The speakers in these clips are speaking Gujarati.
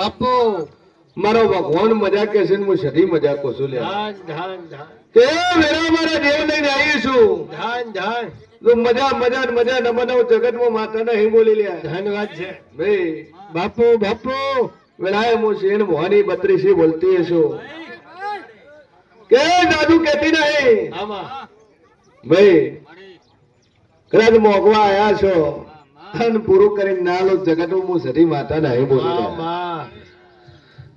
બાપુ મારો ભગવાન મજા કે છે ને હું સધી મજા કો છું લે ધન ધન ધન કે વેરા મારા દેવ લઈને આવી છું ધન ધન તો મજા મજા મજા ન બનાવ જગતમાં માતા નહીં બોલી લે ધન્યવાદ છે ભાઈ બાપુ બાપુ વેલાય હું શેન મોહની 32 બોલતી છું કે દાદુ કહેતી નહીં આમાં ભાઈ કદાચ મોગવા આયા છો અને પૂરું કરીને ના લો જગતમાં હું સધી માતા નહીં બોલી લે આમાં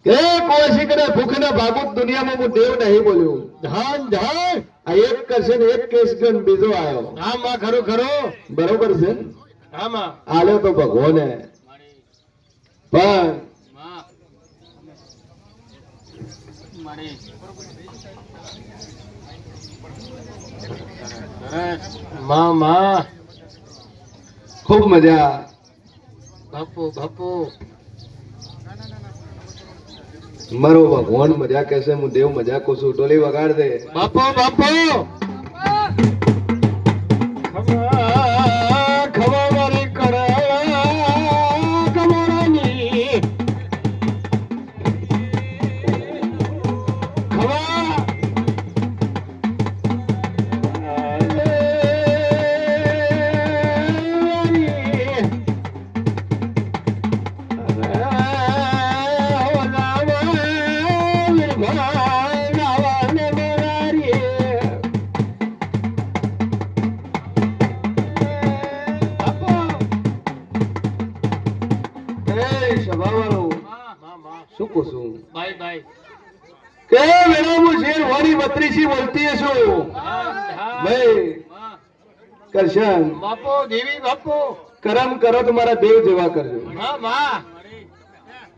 કે કોઈ કરે ભૂખના ભાગુત દુનિયામાં હું દેવ નહીં બોલ્યું ધન ધન આ એક કરશે ને એક કેસ ગણ બીજો આવ્યો આમાં ખરો ખરો બરોબર છે ને? આમાં આલ્યો તો ભગવાને પણ માં માં ખૂબ મજા બાપુ બાપુ મારો ભગવાન મજા કહેશે હું દેવ મજા કો છું ટોલી વગાડ દે બાપુ બાપુ ખવા મારી કરા કમરાની ખવા શું કહું છું બાય બાય કે મેડમ હું શેર વાળી 32 બોલતી છું ભાઈ કરશન બાપુ દેવી બાપુ કરમ કરો તો મારા દેવ જેવા કરજો માં માં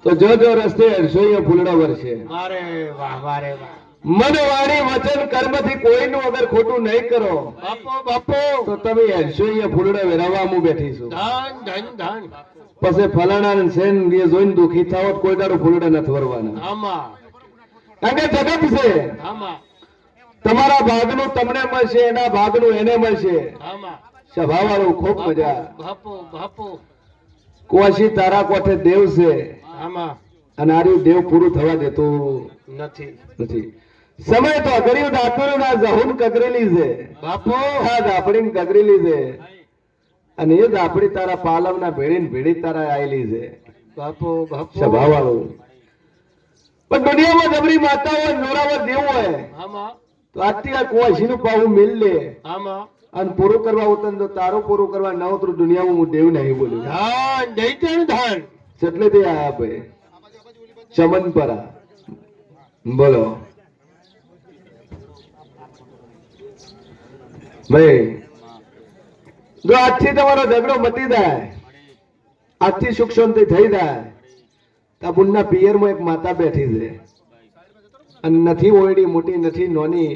તો જો જો રસ્તે હરશો અહીંયા ફૂલડા વરસે મારે વાહ મારે વાહ મન વાણી વચન કર્મથી કોઈનું અગર ખોટું નહીં કરો બાપુ બાપુ તો તમે હરશો અહીંયા ફૂલડા વેરાવા હું બેઠી છું ધન ધન ધન પછી ફલાણા ને સેન એ જોઈને દુખી થાવ કોઈ દાડો ફૂલડા નથી વરવાના આમાં કારણ કે જગત છે આમાં તમારા ભાગનું તમને મળશે એના ભાગનું એને મળશે આમાં સભાવાળું ખૂબ મજા બાપુ બાપુ કોશી તારા કોઠે દેવ છે આમાં અને આર્યું દેવ પૂરું થવા દેતું નથી નથી સમય તો અઘર્યું દાતુરું ના જહુન કગરેલી છે બાપુ આ દાપડી કગરેલી છે અને એ દાપડી તારા પાલવના ભેડી ને ભેડી તારા આયેલી છે બાપુ બાપુ સભાવાળું પણ દુનિયામાં જબરી માતા હોય નોરાવર દેવ હોય આમાં તો આજથી આ કોશીનું પાવું મિલ લે આમાં અને પૂરું કરવા ઉતન તો તારું પૂરું કરવા ના ઉતરું દુનિયામાં હું દેવ નહીં બોલ્યું ધન દૈતણ ધન એટલે તે આયા ભાઈ ચમનપરા બોલો ભાઈ જો આજથી તમારો ઝઘડો મટી જાય આજથી સુખ શાંતિ થઈ જાય તો બુનના પિયરમાં એક માતા બેઠી છે અને નથી ઓયડી મોટી નથી નોની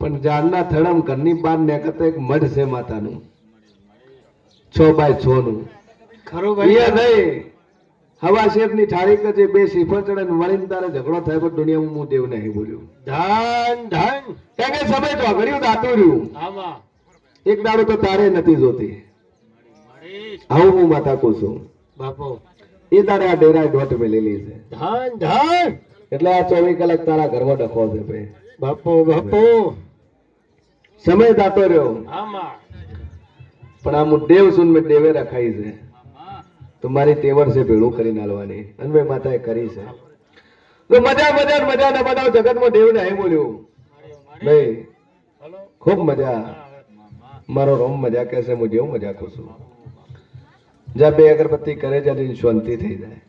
પણ ઝાડના થડમ ઘરની બહાર નીકળતા એક મઢ છે માતાનું 6x6 નું ખરું ભાઈ નહીં હવા શેરની થાળી કે બે શ્રીફળ ચડે ને વળીને તારે ઝઘડો થાય પણ દુનિયામાં હું દેવ નહીં બોલ્યું ધન ધન કારણ કે સમય તો અઘર્યું દાતું રહ્યું આમાં એક દાડો તો તારે નથી જોતી મળીશ આવું હું માતા કહું છું બાપુ એ તારે આ ડેરા ડોટ મેલેલી છે ધન ધન એટલે આ 24 કલાક તારા ઘરમાં ડખો છે ભાઈ બાપુ બાપુ સમય દાતો રહ્યો આમાં પણ આ હું દેવ સુન મેં દેવે રખાઈ છે તો મારી તેવર છે ભેળું કરીને હાલવાની અને મેં માતાએ કરી છે તો મજા મજા મજા ના બનાવ જગતમાં દેવ નહીં બોલ્યું ભાઈ ખૂબ મજા મારો રોમ મજા કહેશે હું જેવું મજા કરું છું જ્યાં બે અગરબત્તી કરે જ્યાં શાંતિ થઈ જાય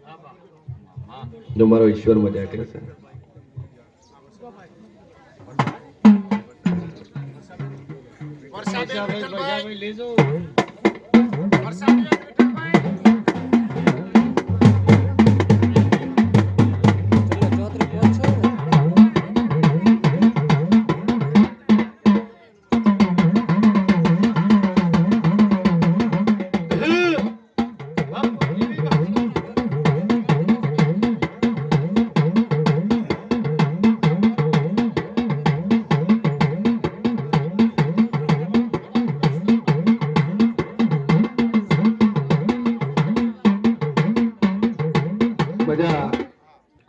જો મારો ઈશ્વર મજા કહેશે લેજો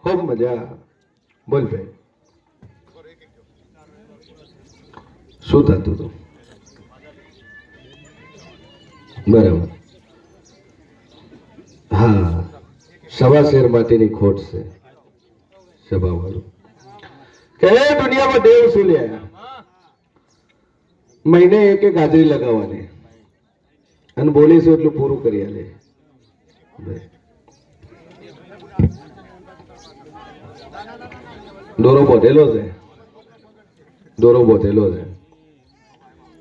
ખૂબ મજા. બોલ ભાઈ, શું થતું હતું? બરાબર. હા, સવા શેર માટેની ખોટ છે. સભા વાળું કે દુનિયામાં દેવ શું લે, મહિને એક એક હાજરી લગાવવાની અને બોલીશું એટલું પૂરું કરી આલે. દોરો બોધેલો છે, દોરો બોધેલો છે.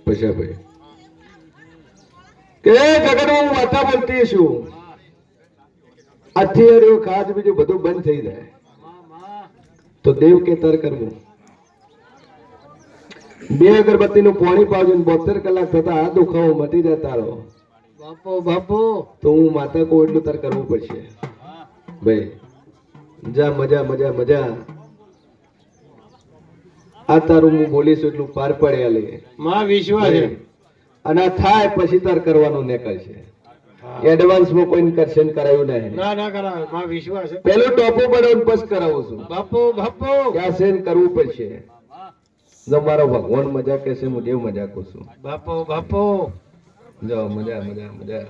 પૈસા ભાઈ કે જગતમાં હું વાર્તા બોલતી છું, આજથી હર્યું ખાસ બીજું બધું બંધ થઈ જાય તો દેવ કે તર કરવું. બે અગરબત્તી નું પાણી પાવજો 72 કલાક થતા આ દુખાવો મટી જાય તારો બાપો બાપો તો હું માતા કો એટલું તર કરવું પડશે. ભાઈ જા, મજા મજા મજા. આ તારું હું બોલીશ એટલું પાર પડ્યા લે માં વિશ્વાસ છે. અને આ થાય પછી તાર કરવાનું ને કરશે. એડવાન્સમાં કોઈ કરશે ને કરાયું નહીં. ના ના કરાવે, માં વિશ્વાસ છે. પેલું ટોપો બનાવું બસ કરાવું છું. બાપો બાપો ક્યાં છે ને કરવું પડશે. જો મારો ભગવાન મજા કહેશે, હું દેવ મજા કહું છું. બાપો બાપો જાઓ, મજા મજા મજા.